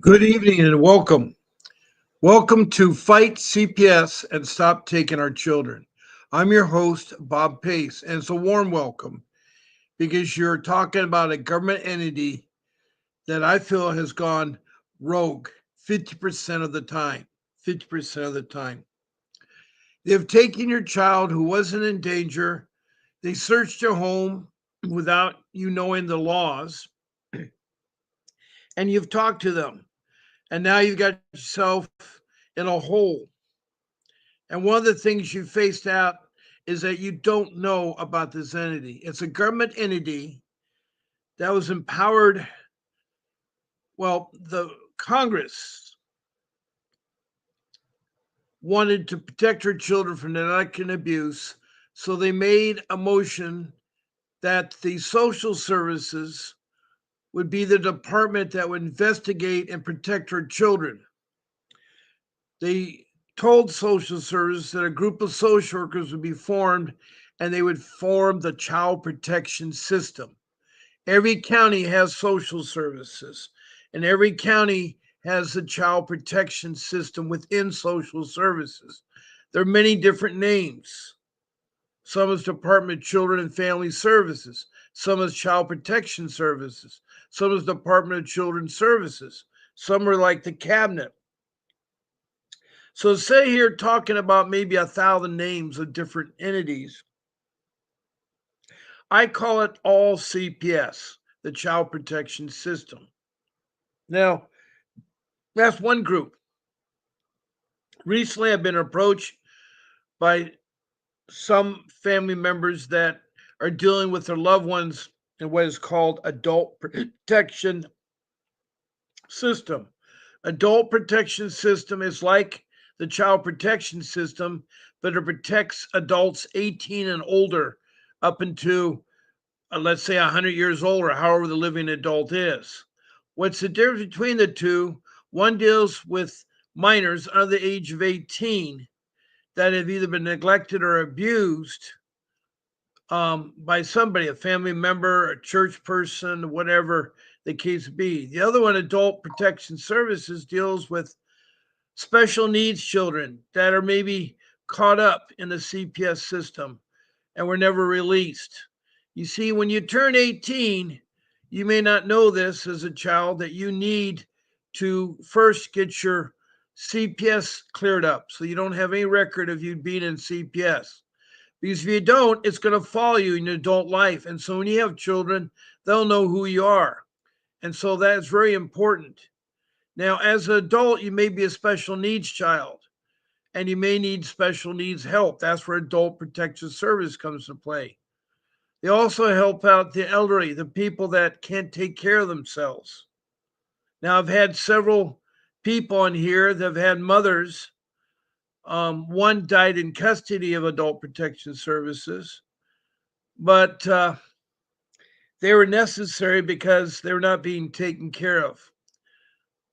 Good evening and welcome. Welcome to Fight CPS and Stop Taking Our Children. I'm your host, Bob Pace, and it's a warm welcome because you're talking about a government entity that I feel has gone rogue 50% of the time. 50% of the time. They've taken your child who wasn't in danger, they searched your home without you knowing the laws, and you've talked to them. And now you've got yourself in a hole. And one of the things you faced out is that you don't know about this entity. It's a government entity that was empowered. Well, the Congress wanted to protect her children from neglect and abuse. So they made a motion that the social services would be the department that would investigate and protect her children. They told social services that a group of social workers would be formed and they would form the child protection system. Every county has social services, and every county has the child protection system within social services. There are many different names. Some is Department of Children and Family Services, some is Child Protection Services, some is Department of Children's Services, some are like the cabinet. So say here talking about maybe 1,000 names of different entities. I call it all CPS, the Child Protection System. Now, that's one group. Recently, I've been approached by some family members that are dealing with their loved ones in what is called adult protection system. Adult protection system is like the child protection system, but it protects adults 18 and older up into, let's say, 100 years old or however the living adult is. What's the difference between the two? One deals with minors under the age of 18 that have either been neglected or abused by somebody, a family member, a church person, whatever the case be. The other one, Adult Protection Services, deals with special needs children that are maybe caught up in the CPS system and were never released. You see, when you turn 18, you may not know this as a child that you need to first get your CPS cleared up so you don't have any record of you being in CPS. Because if you don't, it's going to follow you in your adult life. And so when you have children, they'll know who you are. And so that's very important. Now, as an adult, you may be a special needs child and you may need special needs help. That's where Adult Protection Service comes to play. They also help out the elderly, the people that can't take care of themselves. Now, I've had several people on here that have had mothers. One died in custody of Adult Protection Services, but they were necessary because they were not being taken care of.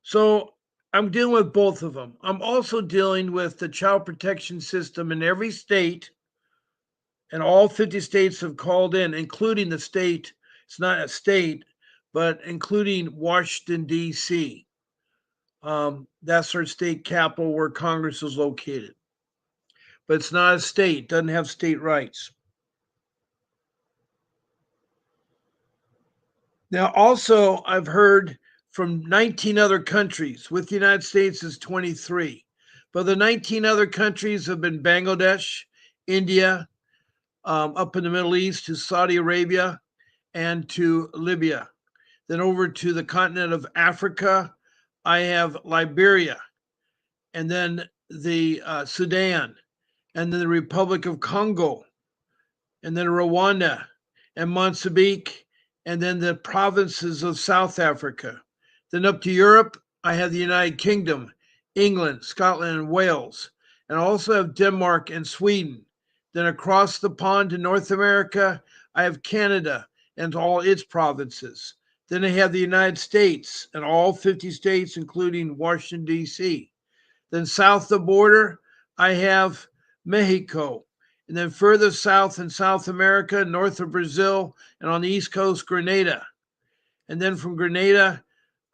So I'm dealing with both of them. I'm also dealing with the child protection system in every state, and all 50 states have called in, including the state. It's not a state, but including Washington, D.C. That's our state capital where Congress is located. But it's not a state, doesn't have state rights. Now, also, I've heard from 19 other countries, with the United States is 23. But the 19 other countries have been Bangladesh, India, up in the Middle East to Saudi Arabia and to Libya. Then over to the continent of Africa, I have Liberia, and then the Sudan, and then the Republic of Congo, and then Rwanda, and Mozambique, and then the provinces of South Africa. Then up to Europe, I have the United Kingdom, England, Scotland, and Wales, and I also have Denmark and Sweden. Then across the pond to North America, I have Canada and all its provinces. Then I have the United States and all 50 states, including Washington, D.C. Then south of the border, I have Mexico. And then further south in South America, north of Brazil, and on the East Coast, Grenada. And then from Grenada,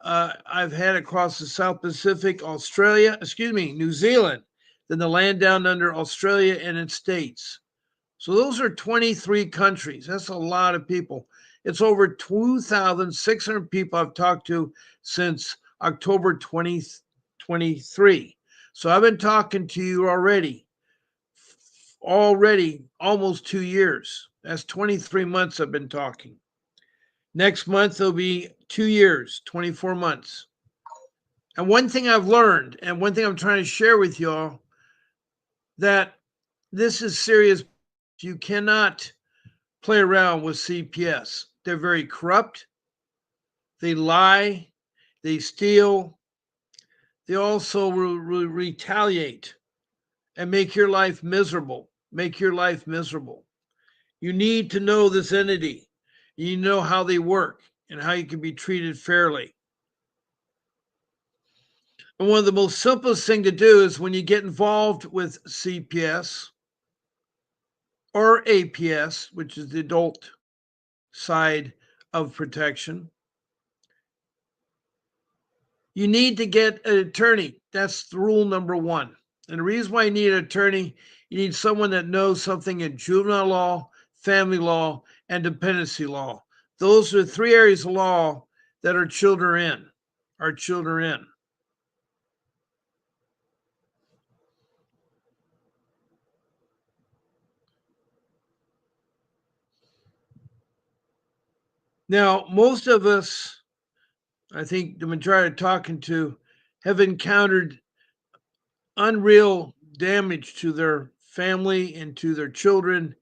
I've had across the South Pacific, New Zealand, then the land down under Australia and its states. So those are 23 countries. That's a lot of people. It's over 2,600 people I've talked to since October 2023. So I've been talking to you already almost 2 years. That's 23 months I've been talking. Next month, it'll be 2 years, 24 months. And one thing I've learned, and one thing I'm trying to share with y'all, that this is serious. You cannot play around with CPS. They're very corrupt. They lie. They steal. They also retaliate and make your life miserable. Make your life miserable. You need to know this entity. You know how they work and how you can be treated fairly. And one of the most simplest thing to do is when you get involved with CPS or APS, which is the adult side of protection, you need to get an attorney. That's the rule number one. And the reason why you need an attorney, you need someone that knows something in juvenile law, family law, and dependency law. Those are three areas of law that our children are in. Our children are in. Now, most of us, I think the majority talking to, have encountered unreal damage to their family and to their children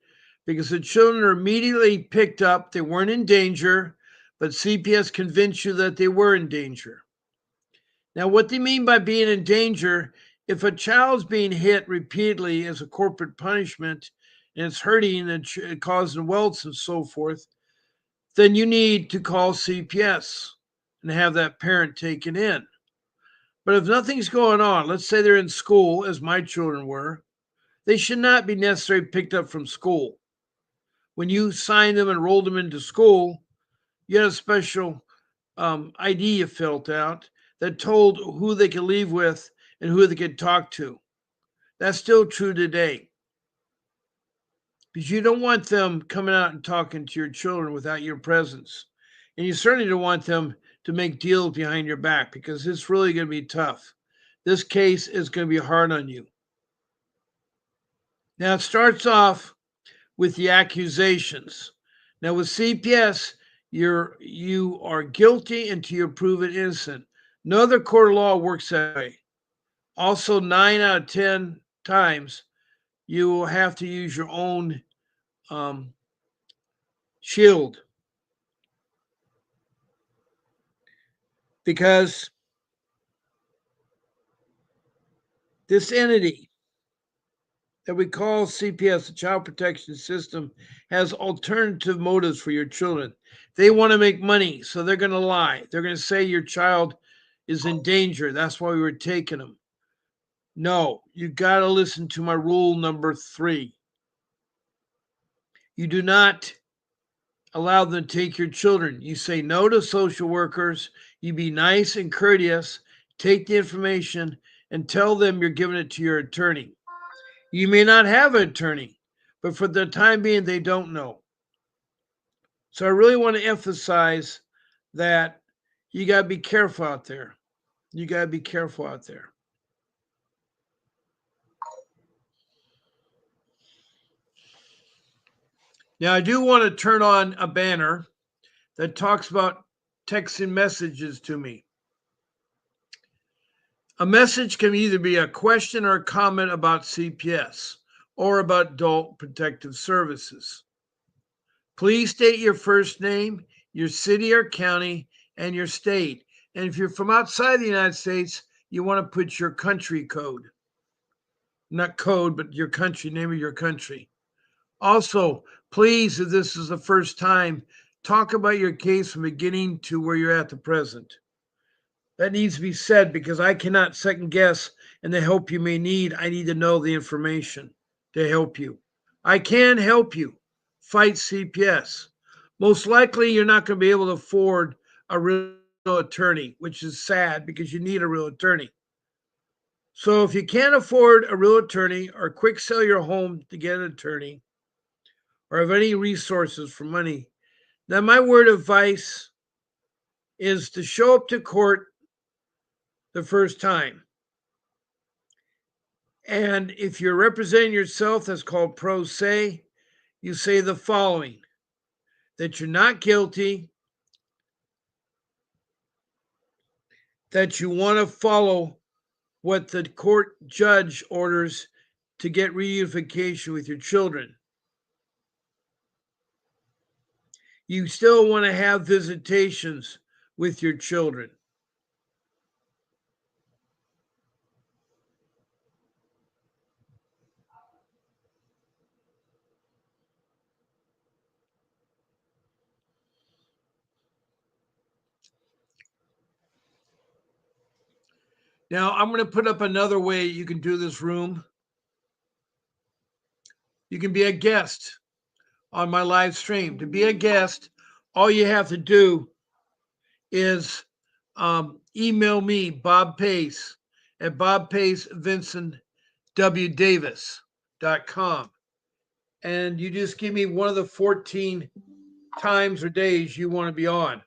because the children are immediately picked up. They weren't in danger, but CPS convinced you that they were in danger. Now, what they mean by being in danger, if a child's being hit repeatedly as a corporate punishment and it's hurting and causing welts and so forth, then you need to call CPS and have that parent taken in. But if nothing's going on, let's say they're in school, as my children were, they should not be necessarily picked up from school. When you signed them and rolled them into school, you had a special ID you filled out that told who they could leave with and who they could talk to. That's still true today. Because you don't want them coming out and talking to your children without your presence. And you certainly don't want them to make deals behind your back because it's really going to be tough. This case is going to be hard on you. Now, it starts off with the accusations. Now, with CPS, you are guilty until you're proven innocent. No other court of law works that way. Also, 9 out of 10 times, you will have to use your own shield because this entity that we call CPS, the Child Protection System, has alternative motives for your children. They want to make money, so they're going to lie. They're going to say your child is in danger. That's why we were taking them. No, you got to listen to my rule number 3. You do not allow them to take your children. You say no to social workers. You be nice and courteous. Take the information and tell them you're giving it to your attorney. You may not have an attorney, but for the time being, they don't know. So I really want to emphasize that you got to be careful out there. You got to be careful out there. Now, I do want to turn on a banner that talks about texting messages to me. A message can either be a question or a comment about CPS or about adult protective services. Please state your first name, your city or county, and your state. And if you're from outside the United States, you want to put your country code. Not code, but your country, name of your country. Also, please, if this is the first time, talk about your case from beginning to where you're at the present. That needs to be said because I cannot second guess and the help you may need. I need to know the information to help you. I can help you fight CPS. Most likely, you're not going to be able to afford a really attorney, which is sad because you need a real attorney. So if you can't afford a real attorney or quick sell your home to get an attorney or have any resources for money, then my word of advice is to show up to court the first time. And if you're representing yourself, that's called pro se, you say the following: that you're not guilty, that you want to follow what the court judge orders to get reunification with your children. You still want to have visitations with your children. Now, I'm going to put up another way you can do this room. You can be a guest on my live stream. To be a guest, all you have to do is email me, Bob Pace, at bobpacevincentwdavis.com. And you just give me one of the 14 times or days you want to be on.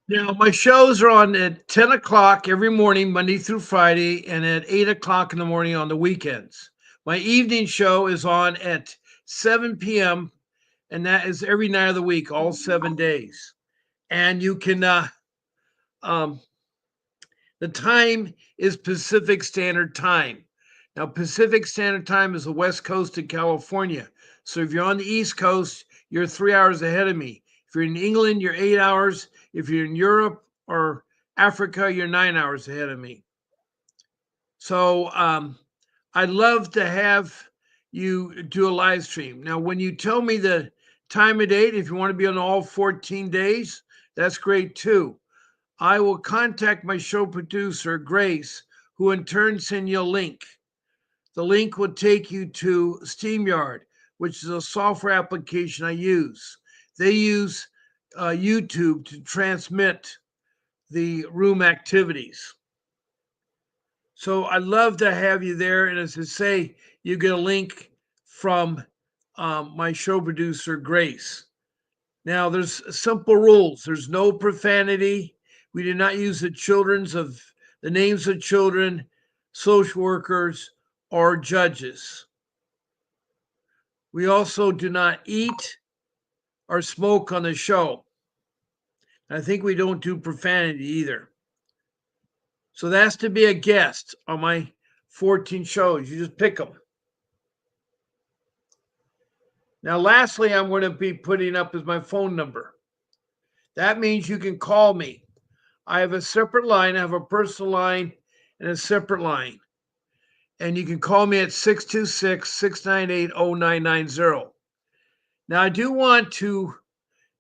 Now, my shows are on at 10 o'clock every morning, Monday through Friday, and at 8 o'clock in the morning on the weekends. My evening show is on at 7 p.m., and that is every night of the week, all 7 days. And you can, um, the time is Pacific Standard Time. Now, Pacific Standard Time is the West Coast of California. So if you're on the East Coast, you're 3 hours ahead of me. If you're in England, you're 8 hours. If you're in Europe or Africa, you're 9 hours ahead of me. So I'd love to have you do a live stream. Now, when you tell me the time of date, if you want to be on all 14 days, that's great too. I will contact my show producer, Grace, who in turn send you a link. The link will take you to StreamYard, which is a software application I use. They use YouTube to transmit the room activities. So I'd love to have you there. And as I say, you get a link from my show producer, Grace. Now, there's simple rules. There's no profanity. We do not use the names of children, social workers, or judges. We also do not eat or smoke on the show. I think we don't do profanity either. So that's to be a guest on my 14 shows. You just pick them. Now, lastly, I'm going to be putting up as my phone number. That means you can call me. I have a separate line. I have a personal line and a separate line. And you can call me at 626 698 0990. Now, I do want to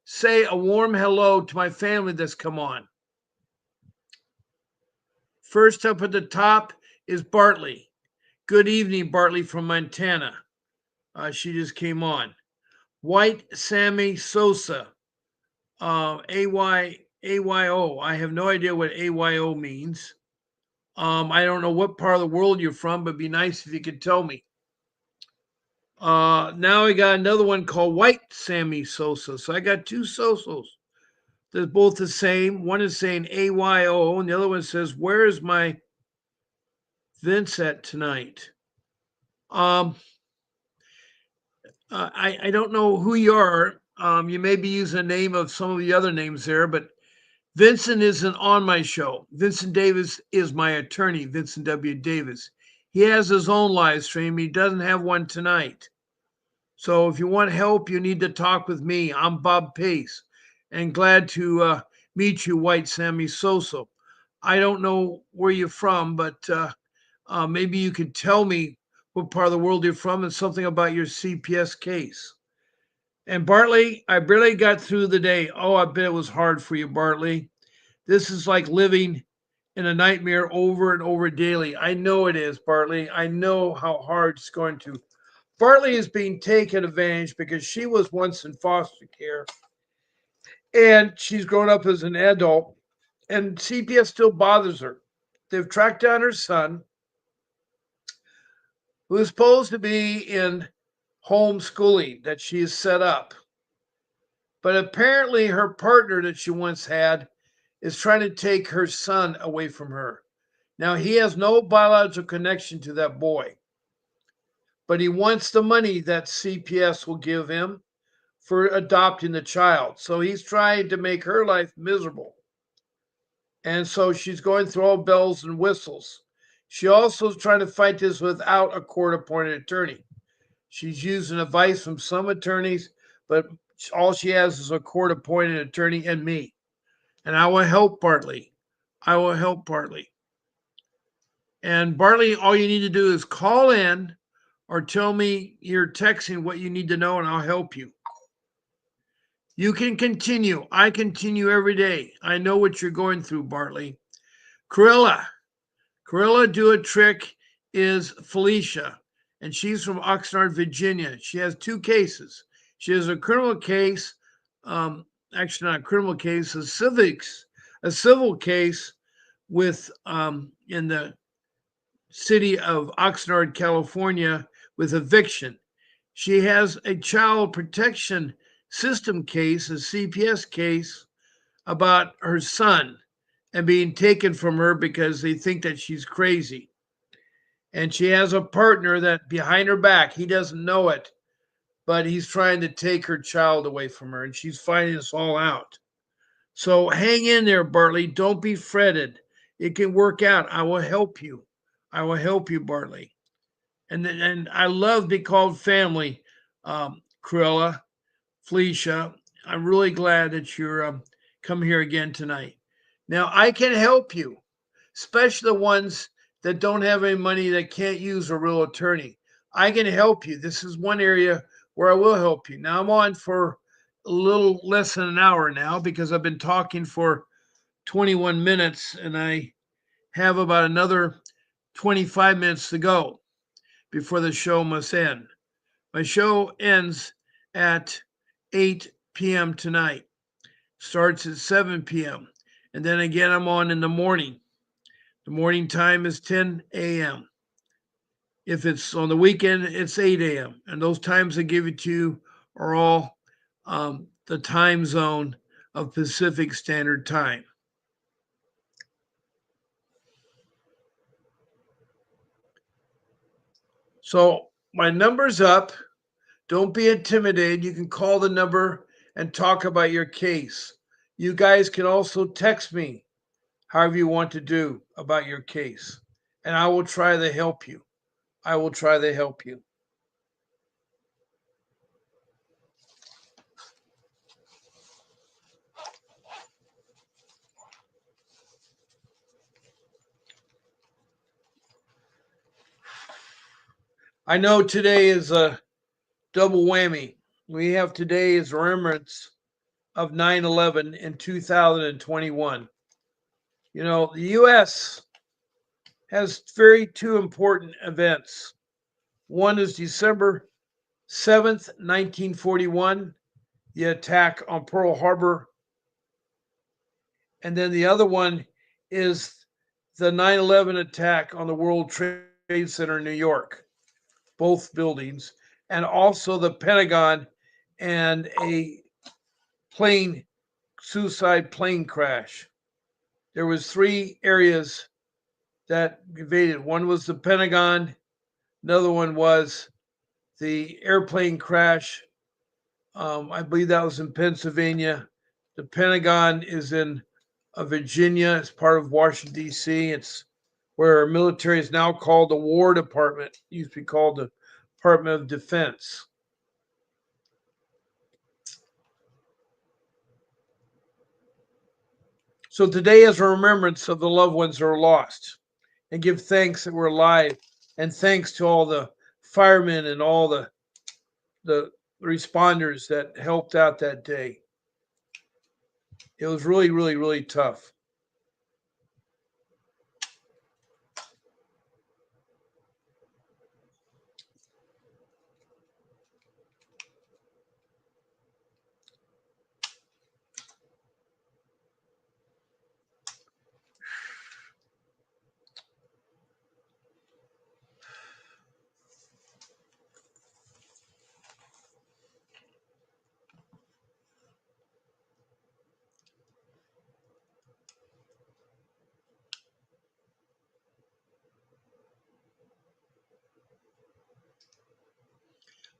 say a warm hello to my family that's come on. First up at the top is Bartley. Good evening, Bartley from Montana. She just came on. White Sammy Sosa, AYO. I have no idea what AYO means. I don't know what part of the world you're from, but it'd be nice if you could tell me. Now I got another one called White Sammy Sosa. So I got two Sosos. They're both the same. One is saying AYO, and the other one says, "Where is my Vince at tonight?" Um, I don't know who you are. You may be using a name of some of the other names there, but Vincent isn't on my show. Vincent Davis is my attorney, Vincent W. Davis. He has his own live stream. He doesn't have one tonight. So if you want help, you need to talk with me. I'm Bob Pace, and glad to meet you, White Sammy Sosa. I don't know where you're from, but maybe you could tell me what part of the world you're from and something about your CPS case. And Bartley, I barely got through the day. Oh, I bet it was hard for you, Bartley. This is like living in a nightmare over and over daily. I know it is, Bartley. I know how hard it's going to. Bartley is being taken advantage because she was once in foster care and she's grown up as an adult, and CPS still bothers her. They've tracked down her son, who is supposed to be in homeschooling that she has set up. But apparently, her partner that she once had is trying to take her son away from her. Now, he has no biological connection to that boy, but he wants the money that CPS will give him for adopting the child. So he's trying to make her life miserable. And so she's going through all bells and whistles. She also is trying to fight this without a court appointed attorney. She's using advice from some attorneys, but all she has is a court appointed attorney and me. And I will help Bartley. I will help Bartley. And Bartley, all you need to do is call in or tell me you're texting what you need to know, and I'll help you. You can continue. I continue every day. I know what you're going through, Bartley. Corilla Do a Trick is Felicia, and she's from Oxnard, Virginia. She has two cases. She has a criminal case, actually not a criminal case, a civil case with in the city of Oxnard, California, with eviction. She has a child protection system case, a CPS case, about her son and being taken from her because they think that she's crazy. And she has a partner that behind her back, he doesn't know it, but he's trying to take her child away from her, and she's finding this all out. So hang in there, Bartley. Don't be fretted. It can work out. I will help you. I will help you, Bartley. And I love being called family, Cruella, Felicia. I'm really glad that you're come here again tonight. Now I can help you, especially the ones that don't have any money that can't use a real attorney. I can help you. This is one area where I will help you. Now I'm on for a little less than an hour now because I've been talking for 21 minutes and I have about another 25 minutes to go before the show must end. My show ends at 8 p.m. tonight, starts at 7 p.m. And then again, I'm on in the morning. The morning time is 10 a.m. If it's on the weekend, it's 8 a.m. And those times I give it to you are all the time zone of Pacific Standard Time. So my number's up. Don't be intimidated. You can call the number and talk about your case. You guys can also text me however you want to do about your case, and I will try to help you. I will try to help you. I know today is a double whammy. We have today is remembrance of 9/11 in 2021. You know, the US has very two important events. One is December 7th, 1941, the attack on Pearl Harbor. And then the other one is the 9/11 attack on the World Trade Center in New York, both buildings, and also the Pentagon and a plane suicide plane crash. There was three areas that invaded. One was the Pentagon, another one was the airplane crash. I believe that was in Pennsylvania. The Pentagon is in Virginia. It's part of Washington, D.C. It's where our military is now called the War Department. It used to be called the Department of Defense. So today is a remembrance of the loved ones that are lost and give thanks that we're alive and thanks to all the firemen and all the responders that helped out that day. It was really, really, really tough.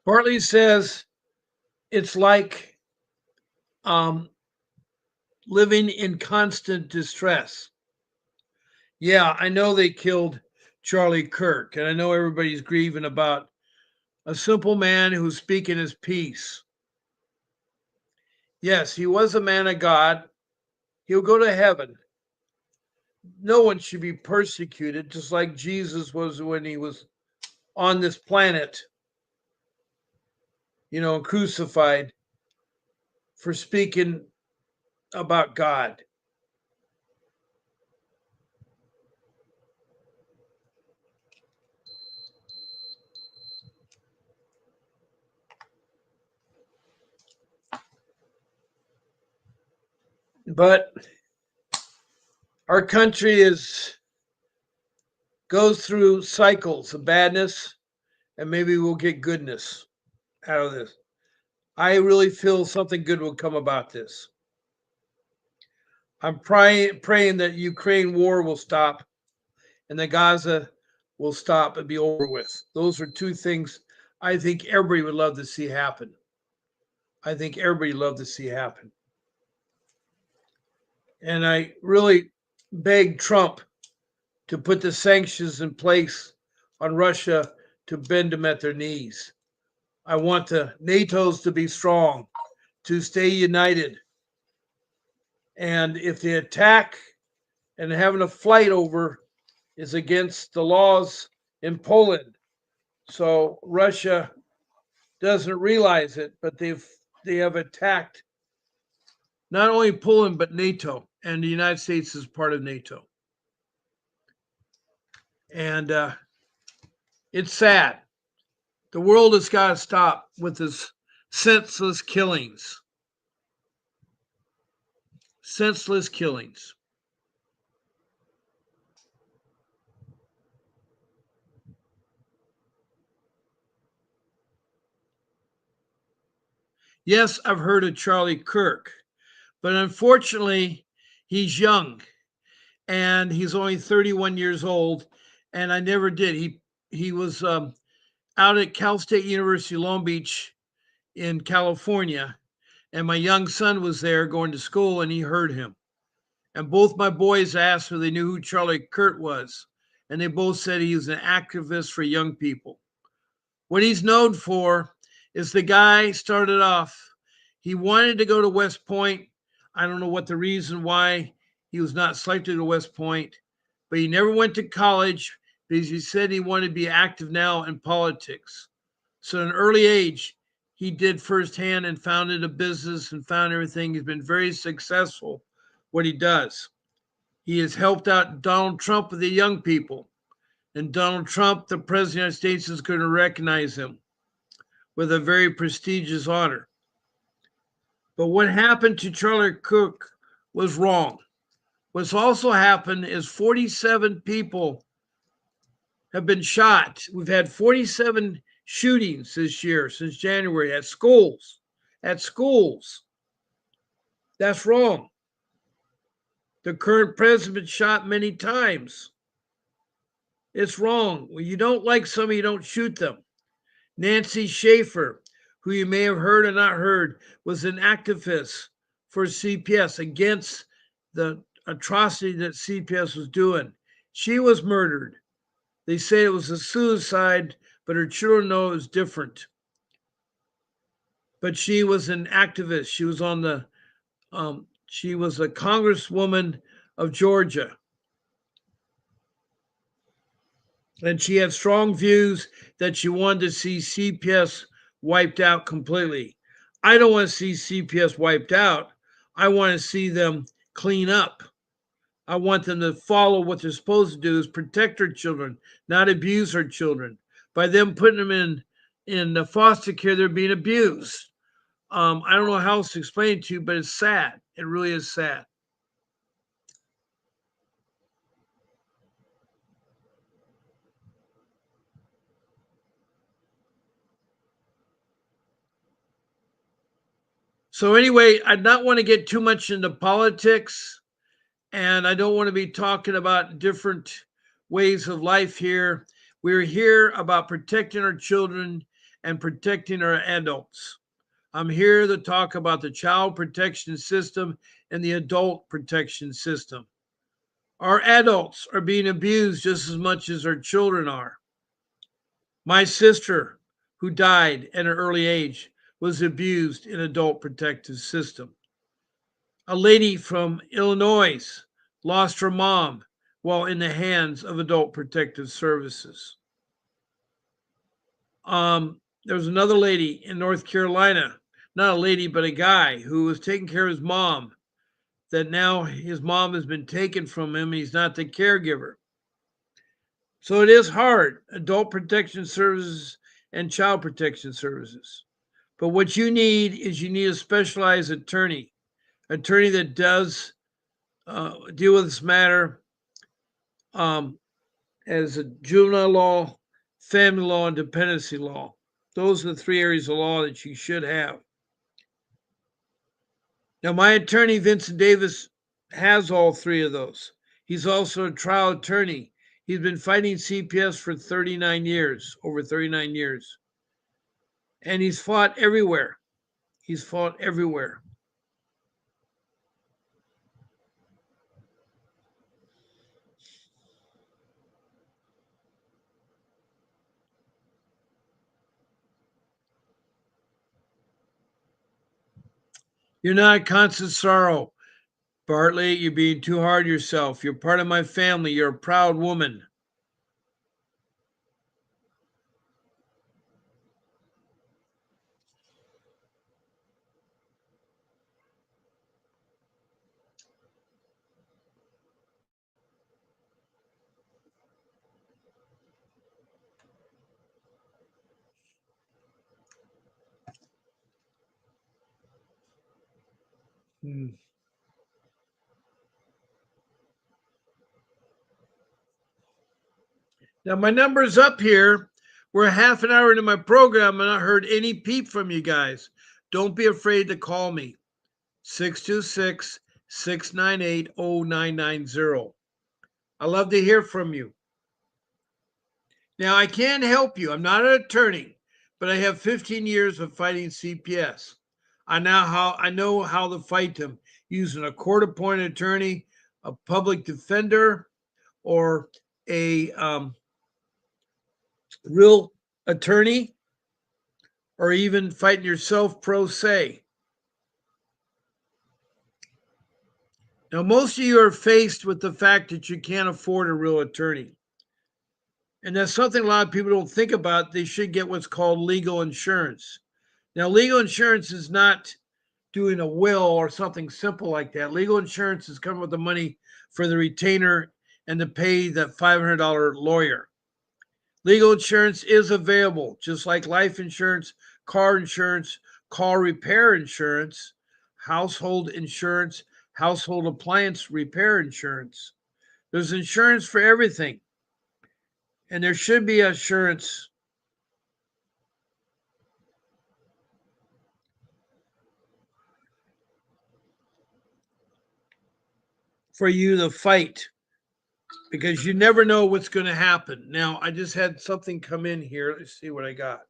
Bartley says it's like um, living in constant distress. Yeah, I know they killed Charlie Kirk, and I know everybody's grieving about a simple man who's speaking his peace. Yes, he was a man of God. He'll go to heaven. No one should be persecuted, just like Jesus was when he was on this planet, crucified for speaking about God. But our country goes through cycles of badness, and maybe we'll get goodness out of this. I really feel something good will come about this. I'm praying that Ukraine war will stop and that Gaza will stop and be over with. Those are two things I think everybody would love to see happen. I think everybody would love to see happen. And I really beg Trump to put the sanctions in place on Russia to bend them at their knees. I want the NATO's to be strong, to stay united. And if the attack and having a flight over is against the laws in Poland, so Russia doesn't realize it, but they have attacked not only Poland but NATO, and the United States is part of NATO. And it's sad. The world has got to stop with this senseless killings. Senseless killings. Yes, I've heard of Charlie Kirk, but unfortunately, he's young and he's only 31 years old. And I never did. He was out at Cal State University, Long Beach, in California, and my young son was there going to school, and he heard him. And both my boys asked if they knew who Charlie Kirk was, and they both said he was an activist for young people. What he's known for is the guy started off, he wanted to go to West Point. I don't know what the reason why he was not selected to West Point, but he never went to college because he said he wanted to be active now in politics. So at an early age, he did firsthand and founded a business and found everything. He's been very successful what he does. He has helped out Donald Trump with the young people. And Donald Trump, the president of the United States, is going to recognize him with a very prestigious honor. But what happened to Charlie Kirk was wrong. What's also happened is 47 people have been shot. We've had 47 shootings this year since January at schools. At schools. That's wrong. The current president shot many times. It's wrong. When you don't like somebody, you don't shoot them. Nancy Schaefer, who you may have heard or not heard, was an activist for CPS against the atrocity that CPS was doing. She was murdered. They say it was a suicide, but her children know it was different. But she was an activist. She was on the she was a congresswoman of Georgia. And she had strong views that she wanted to see CPS wiped out completely. I don't want to see CPS wiped out. I want to see them clean up. I want them to follow what they're supposed to do is protect our children, not abuse our children. By them putting them in foster care, they're being abused. I don't know how else to explain it to you, but it's sad. It really is sad. So anyway, I not want to get too much into politics, and I don't want to be talking about different ways of life here. We're here about protecting our children and protecting our adults. I'm here to talk about the child protection system and the adult protection system. Our adults are being abused just as much as our children are. My sister, who died at an early age, was abused in adult protective system. A lady from Illinois lost her mom while in the hands of adult protective services. There was another lady in North Carolina, not a lady, but a guy who was taking care of his mom, that now his mom has been taken from him and he's not the caregiver. So it is hard, adult protection services and child protection services. But what you need is you need a specialized attorney that does deal with this matter as a juvenile law, family law, and dependency law. Those are the three areas of law that you should have. Now, my attorney, Vincent Davis, has all three of those. He's also a trial attorney. He's been fighting CPS for 39 years, over 39 years. And he's fought everywhere. He's fought everywhere. You're not constant sorrow. Bartley, you're being too hard on yourself. You're part of my family. You're a proud woman. Hmm. Now, my number's up here. We're half an hour into my program and I heard any peep from you guys. Don't be afraid to call me. 626 698 0990. I love to hear from you. Now, I can help you. I'm not an attorney, but I have 15 years of fighting CPS. I know how to fight them using a court appointed attorney, a public defender, or a real attorney, or even fighting yourself pro se. Now, most of you are faced with the fact that you can't afford a real attorney. And that's something a lot of people don't think about. They should get what's called legal insurance. Now, legal insurance is not doing a will or something simple like that. Legal insurance is coming with the money for the retainer and to pay that $500 lawyer. Legal insurance is available, just like life insurance, car repair insurance, household insurance, household appliance repair insurance. There's insurance for everything. And there should be insurance for you to fight because you never know what's going to happen. Now, I just had something come in here. Let's see what I got.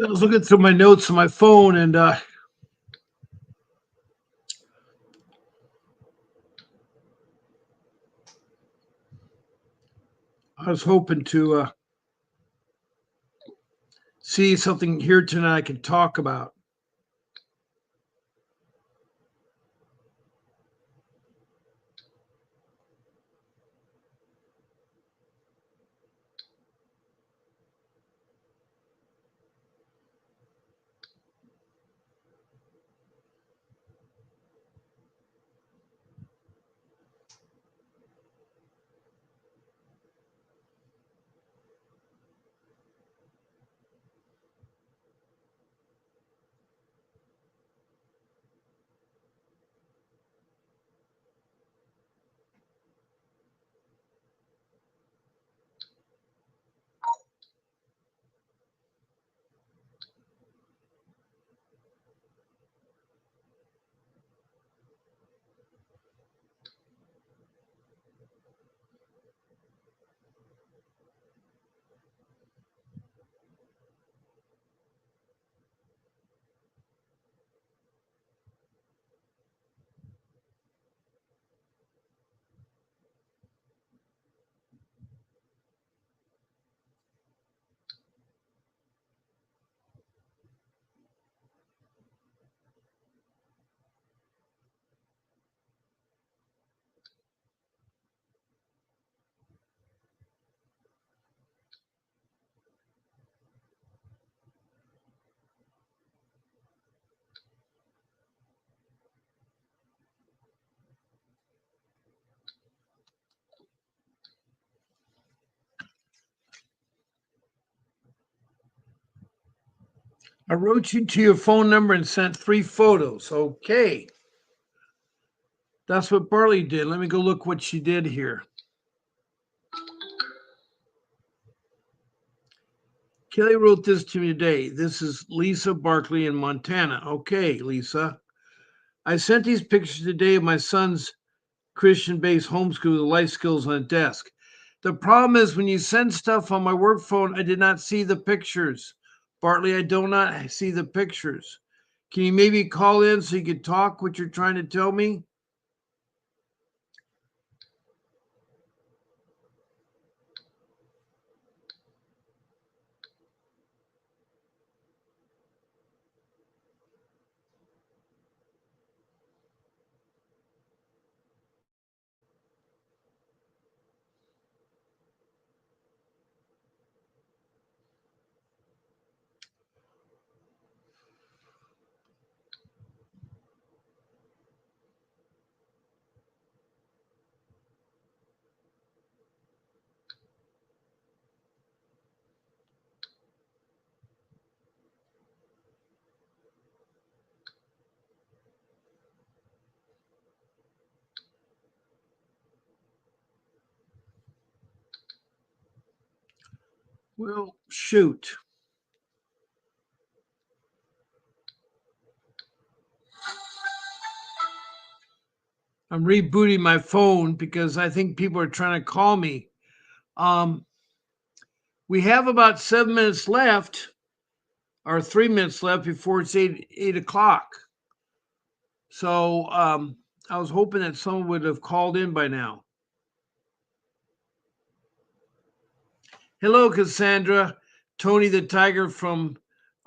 I was looking through my notes on my phone, and I was hoping to see something here tonight I could talk about. I wrote you to your phone number and sent 3 photos. Okay. That's what Barley did. Let me go look what she did here. Kelly wrote this to me today. This is Lisa Barkley in Montana. Okay, Lisa. I sent these pictures today of my son's Christian based homeschool with life skills on a desk. The problem is when you send stuff on my work phone, I did not see the pictures. Bartley, I do not see the pictures. Can you maybe call in so you can talk what you're trying to tell me? Well, shoot. I'm rebooting my phone because I think people are trying to call me. Um, we have about 7 minutes left, or 3 minutes left before it's 8 o'clock. So I was hoping that someone would have called in by now. Hello, Cassandra. Tony the Tiger from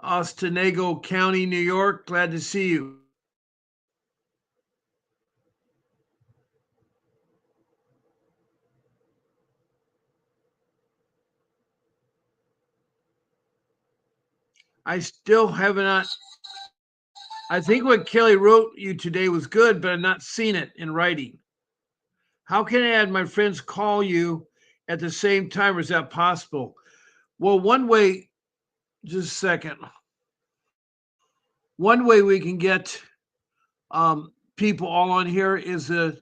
Ostenego County, New York. Glad to see you. I still have not. I think what Kelly wrote you today was good, but I've not seen it in writing. How can I have my friends call you at the same time, or is that possible? Well, one way, just a second. One way we can get people all on here is to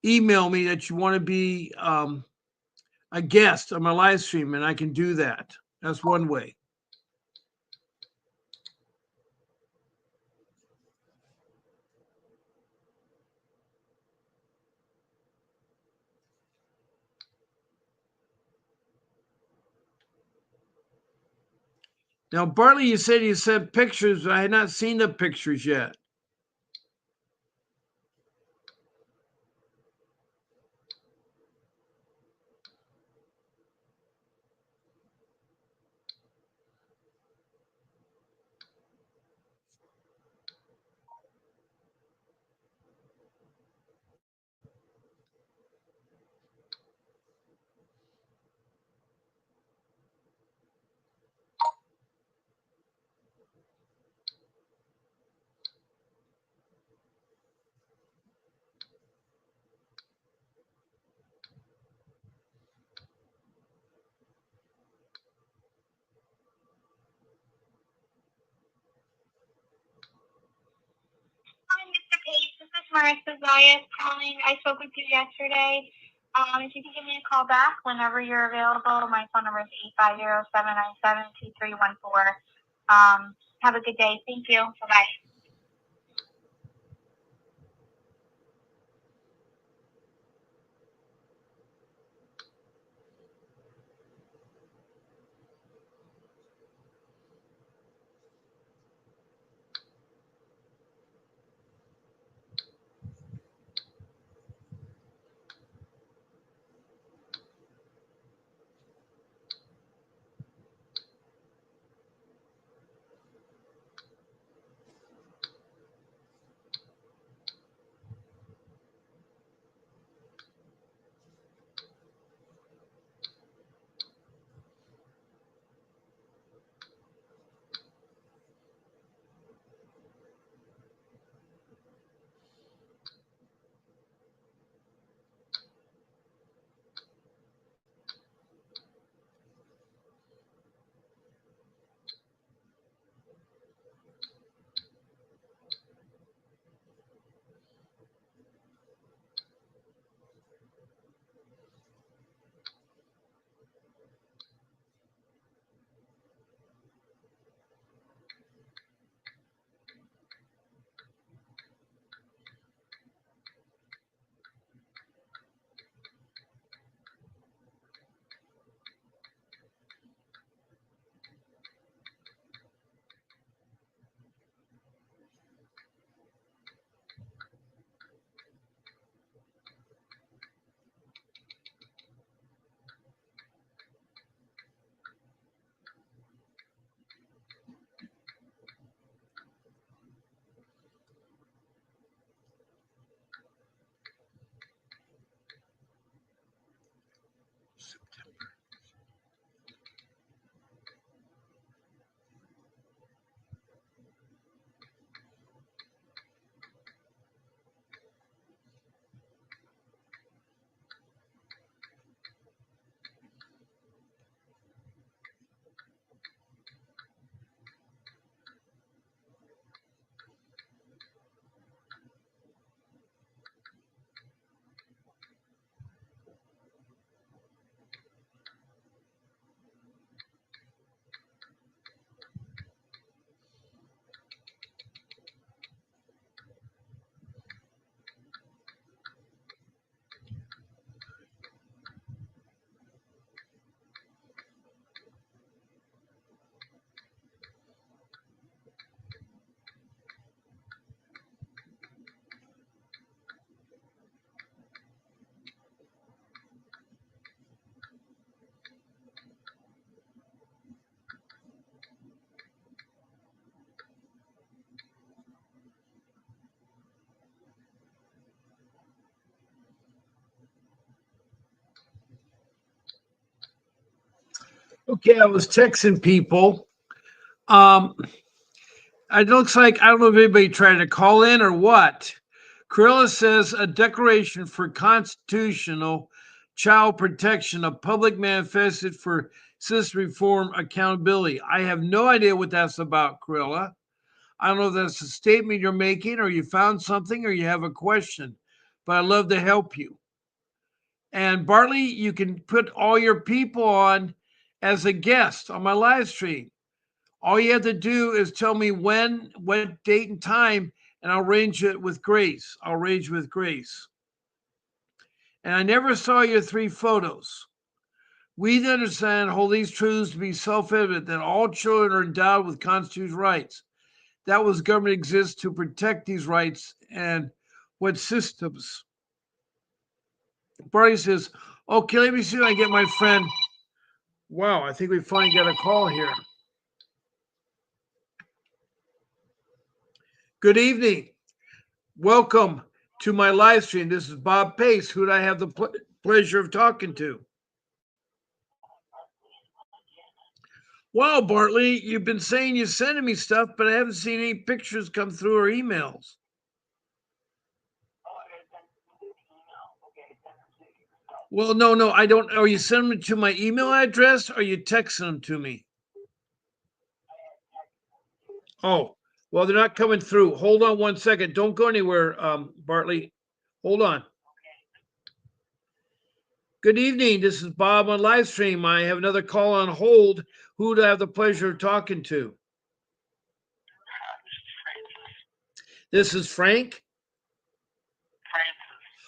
email me that you want to be a guest on my live stream, and I can do that. That's one way. Now, Bartley, you said you sent pictures. I had not seen the pictures yet. Hi, Mr. Page. This is Marissa Zayas calling. I spoke with you yesterday. If you can give me a call back whenever you're available, my phone number is 850-797-2314. Have a good day. Thank you. Bye-bye. Okay, I was texting people. Um, it looks like I don't know if anybody tried to call in or what. Corilla says a declaration for constitutional child protection, a public manifested for system reform accountability. I have no idea what that's about, Corilla. I don't know if that's a statement you're making or you found something or you have a question, but I'd love to help you. And Bartley, you can put all your people on as a guest on my live stream. All you have to do is tell me when, what date and time, and I'll arrange it with Grace. I'll arrange with Grace. And I never saw your three photos. We understand and hold these truths to be self-evident that all children are endowed with constitutional rights. That was government exists to protect these rights and what systems. Barney says, okay, let me see if I get my friend. Wow, I think we finally got a call here. Good evening. Welcome to my live stream. This is Bob Pace, who I have the pleasure of talking to. Wow, Bartley, you've been saying you're sending me stuff, but I haven't seen any pictures come through or emails. Well, no, I don't. Are you sending them to my email address or are you texting them to me? Oh, well, they're not coming through. Hold on one second. Don't go anywhere, Bartley. Hold on. Good evening. This is Bob on live stream. I have another call on hold. Who do I have the pleasure of talking to? This is Frank.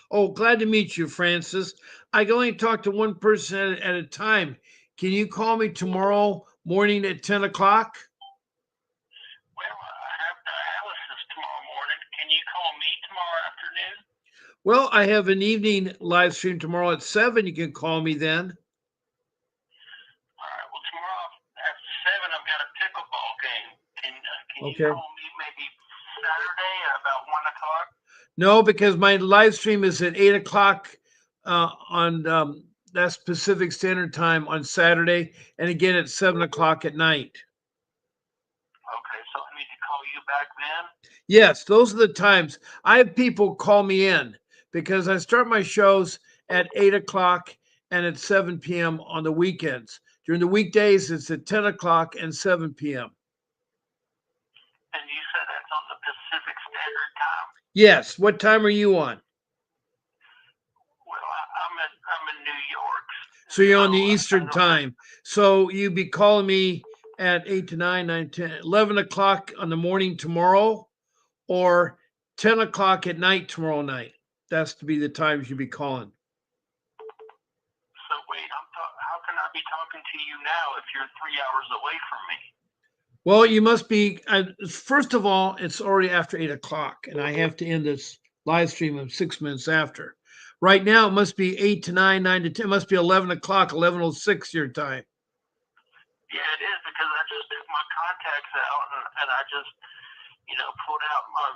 Oh, glad to meet you, Francis. I can only talk to one person at a time. Can you call me tomorrow morning at 10 o'clock? Well, I have dialysis tomorrow morning. Can you call me tomorrow afternoon? Well, I have an evening live stream tomorrow at 7. You can call me then. All right. Well, tomorrow after 7, I've got a pickleball game. Can Okay. you call me maybe Saturday at about 1 o'clock? No, because my live stream is at 8 o'clock on that's Pacific Standard Time on Saturday, and again at 7 o'clock at night. Okay, so I need to call you back then? Yes, those are the times. I have people call me in because I start my shows at 8 o'clock and at 7 p.m. on the weekends. During the weekdays, it's at 10 o'clock and 7 p.m. And you said that's on the Pacific Standard Time? Yes. What time are you on? Well, I'm in New York. So you're on the Eastern Time. So you'd be calling me at 8 to 9, 9, 10, 11 o'clock on the morning tomorrow or 10 o'clock at night tomorrow night. That's to be the times you'd be calling. So wait, how can I be talking to you now if you're 3 hours away from me? Well, you must be, first of all, it's already after 8 o'clock, and I have to end this live stream of 6 minutes after. Right now, it must be 8 to 9, 9 to 10. It must be 11 o'clock, 11:06 your time. Yeah, it is because I just took my contacts out and I just, pulled out my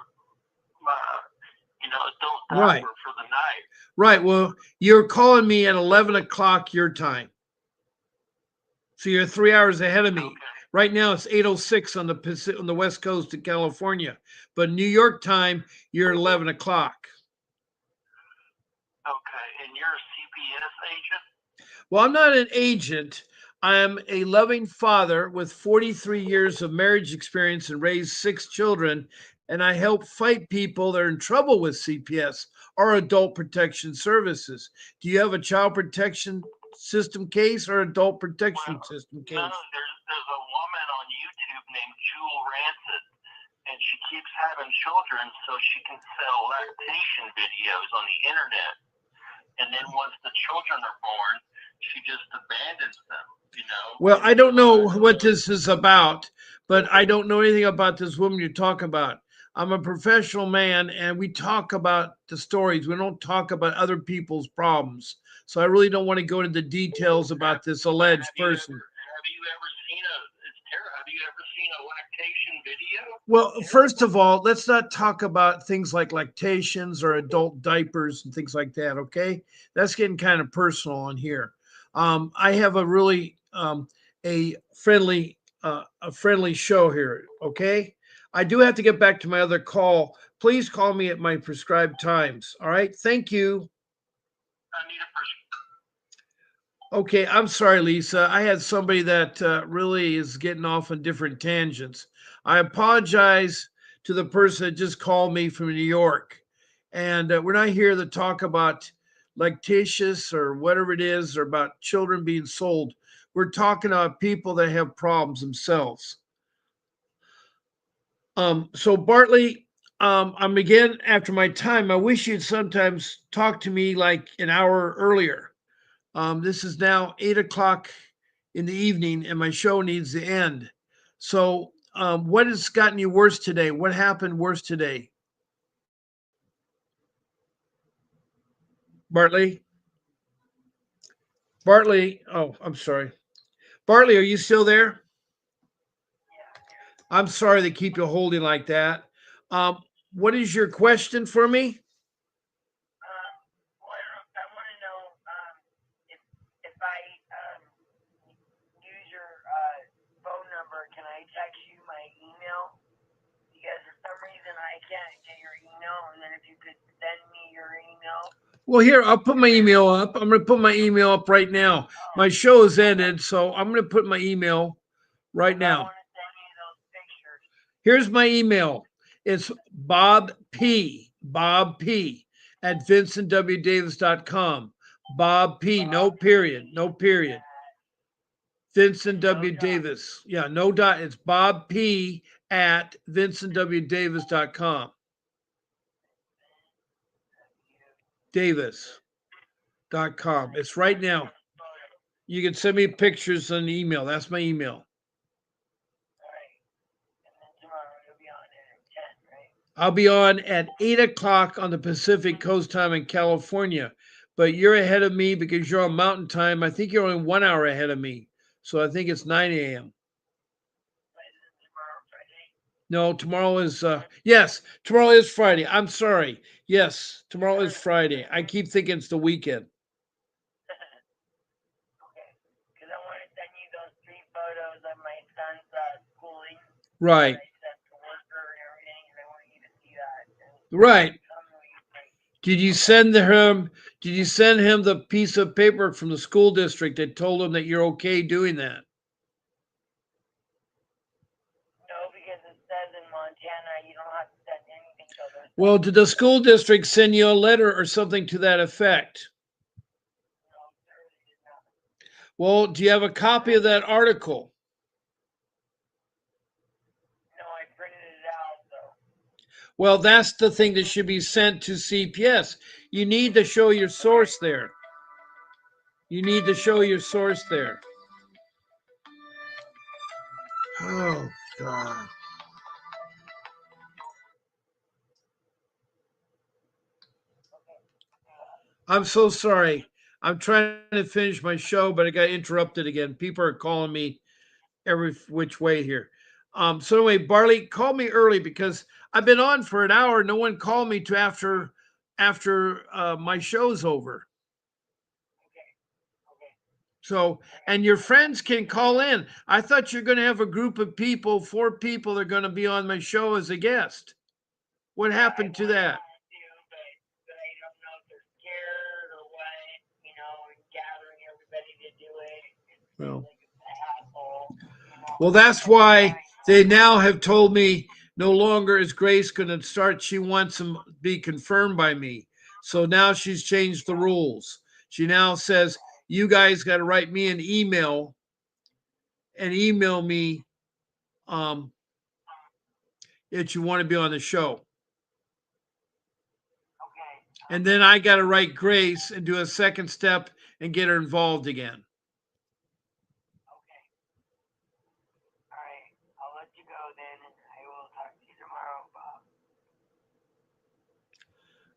adult diaper for the night. Right. Well, you're calling me at 11 o'clock your time. So you're 3 hours ahead of me. Okay. Right now it's 8:06 on the West Coast of California, but New York time you're 11 o'clock. Okay, and you're a CPS agent? Well, I'm not an agent. I'm a loving father with 43 years of marriage experience and raised 6 children, and I help fight people that are in trouble with CPS or adult protection services. Do you have a child protection system case or adult protection system case? No, there's a woman on YouTube named Jewel Rancid, and she keeps having children so she can sell lactation videos on the internet. And then once the children are born, she just abandons them, Well, I don't know what this is about, but I don't know anything about this woman you talk about. I'm a professional man and we talk about the stories. We don't talk about other people's problems. So I really don't want to go into the details about this alleged person. Have you ever seen a lactation video? Well, first of all, let's not talk about things like lactations or adult diapers and things like that, okay? That's getting kind of personal on here. I have a really a friendly show here, okay? I do have to get back to my other call. Please call me at my prescribed times. All right. Thank you. I need a prescription. Okay. I'm sorry, Lisa. I had somebody that really is getting off on different tangents. I apologize to the person that just called me from New York. And we're not here to talk about lactations or whatever it is or about children being sold. We're talking about people that have problems themselves. So Bartley, I'm again after my time. I wish you'd sometimes talk to me like an hour earlier. This is now 8 o'clock in the evening, and my show needs to end. So, what has gotten you worse today? What happened worse today? Bartley? Bartley? Oh, I'm sorry. Bartley, are you still there? I'm sorry to keep you holding like that. Um, what is your question for me? Well, I want to know if I use your phone number, can I text you my email? Because for some reason I can't get your email, and then if you could send me your email. Well, here, I'll put my email up. I'm going to put my email up right now. My show is ended, so I'm going to put my email right I now. want to send you those pictures. Here's my email. It's Bob P at vincentwdavis.com. Bob P, no period, no period. Vincent W. Davis. Yeah, no dot. It's Bob P at vincentwdavis.com. Davis.com. It's right now. You can send me pictures on email. That's my email. All right. And then tomorrow you'll be on at 10, right? I'll be on at 8 o'clock on the Pacific Coast time in California. But you're ahead of me because you're on mountain time. I think you're only 1 hour ahead of me. So I think it's 9 a.m. Tomorrow, Friday. No, tomorrow is yes, tomorrow is Friday. I'm sorry. Yes, tomorrow is Friday. I keep thinking it's the weekend. Okay. Because I want to send you those 3 photos of my son's schooling. Right. I sent the worker and everything, and I want you to see that. And Right. tell me what you think. Did you send him the piece of paper from the school district that told him that you're okay doing that? No, because it says in Montana you don't have to send anything till there's Well, did the school district send you a letter or something to that effect? no Thursday. No. Well, do you have a copy of that article? No, I printed it out though. Well, that's the thing that should be sent to CPS. You need to show your source there. You need to show your source there. Oh, God. I'm so sorry. I'm trying to finish my show, but I got interrupted again. People are calling me every which way here. So anyway, Barley, call me early because I've been on for an hour. No one called me to after my show's over. Okay. Okay. So, and your friends can call in. I thought you're going to have a group of people, 4 people that are going to be on my show as a guest. What happened to that? But I don't know if they're scared or what, and gathering everybody to do it. Well, Like it's a hassle, well, that's why they now have told me no longer is Grace going to start. She wants them to be confirmed by me. So now she's changed the rules. She now says, you guys got to write me an email and email me um, that you want to be on the show. Okay. And then I got to write Grace and do a second step and get her involved again. Okay. All right. I'll let you go then, and I will talk to you tomorrow, Bob.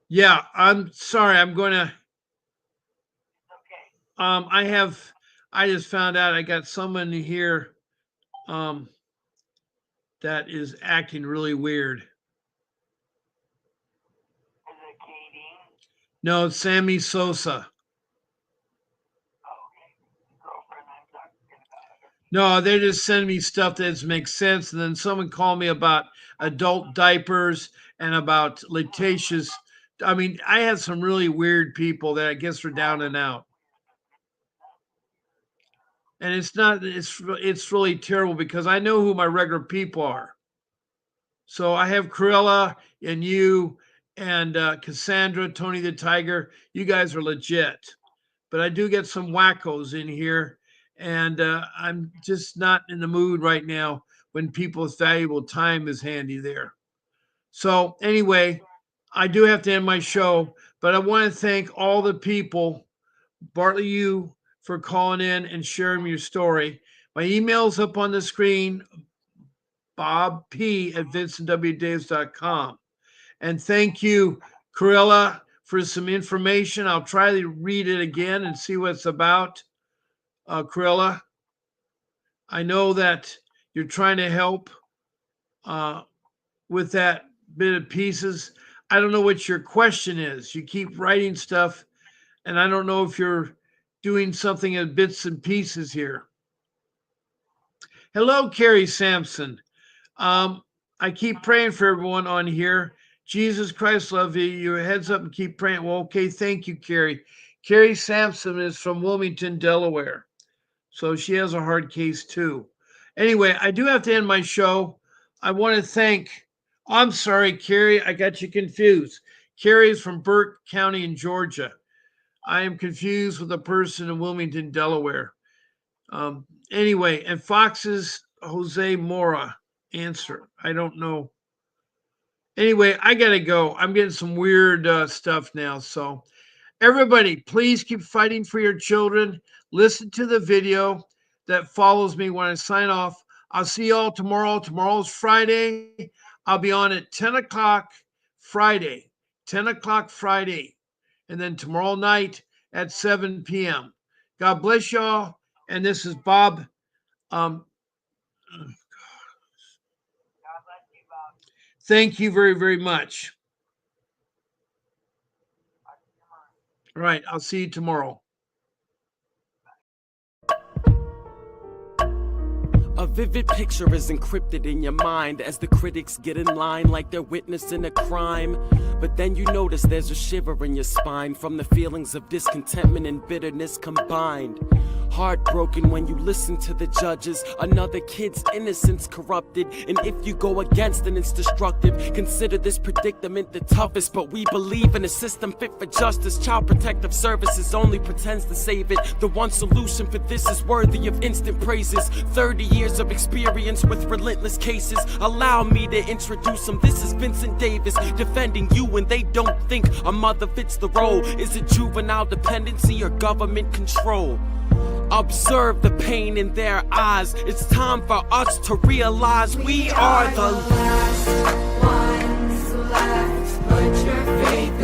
Yeah, I'm sorry. I'm going to, Okay. I just found out I got someone here that is acting really weird. Is it Katie? No, it's Sammy Sosa. Oh, okay. Girlfriend I'm talking about. No, they just send me stuff that doesn't make sense. And then someone called me about adult diapers and about lactations. I mean, I had some really weird people that I guess are down and out. And it's not, it's really terrible because I know who my regular people are. So I have Cruella and you and Cassandra, Tony the Tiger. You guys are legit. But I do get some wackos in here. And I'm just not in the mood right now when people's valuable time is handy there. So, anyway, I do have to end my show, but I want to thank all the people Bartley, you for calling in and sharing your story. My email's up on the screen, bobp@vincentwdavis.com. And thank you, Corilla, for some information. I'll try to read it again and see what it's about. Corilla, I know that you're trying to help with that bit of pieces. I don't know what your question is. You keep writing stuff, and I don't know if you're doing something in bits and pieces here. Hello, Carrie Sampson. I keep praying for everyone on here. Jesus Christ love you. Your heads up and keep praying. Well, okay, thank you, Carrie. Carrie Sampson is from Wilmington, Delaware. So she has a hard case too. Anyway, I do have to end my show. I want to thank, I'm sorry, Carrie, I got you confused. Carrie is from Burke County in Georgia. I am confused with a person in Wilmington, Delaware. Anyway, and Fox's Jose Mora answer. I don't know. Anyway, I got to go. I'm getting some weird stuff now. So, everybody, please keep fighting for your children. Listen to the video that follows me when I sign off. I'll see you all tomorrow. Tomorrow's Friday. I'll be on at 10 o'clock Friday. 10 o'clock Friday. And then tomorrow night at 7 p.m. God bless y'all. And this is Bob. Thank you very, very much. All right. I'll see you tomorrow. A vivid picture is encrypted in your mind as the critics get in line like they're witnessing a crime. But then you notice there's a shiver in your spine from the feelings of discontentment and bitterness combined. Heartbroken when you listen to the judges, another kid's innocence corrupted. And if you go against it, it's destructive. Consider this predicament the toughest, but we believe in a system fit for justice. Child Protective Services only pretends to save it. The one solution for this is worthy of instant praises. 30 years of experience with relentless cases. Allow me to introduce them. This is Vincent Davis, defending you when they don't think a mother fits the role. Is it juvenile dependency or government control? Observe the pain in their eyes. It's time for us to realize we are the last ones left. Put your faith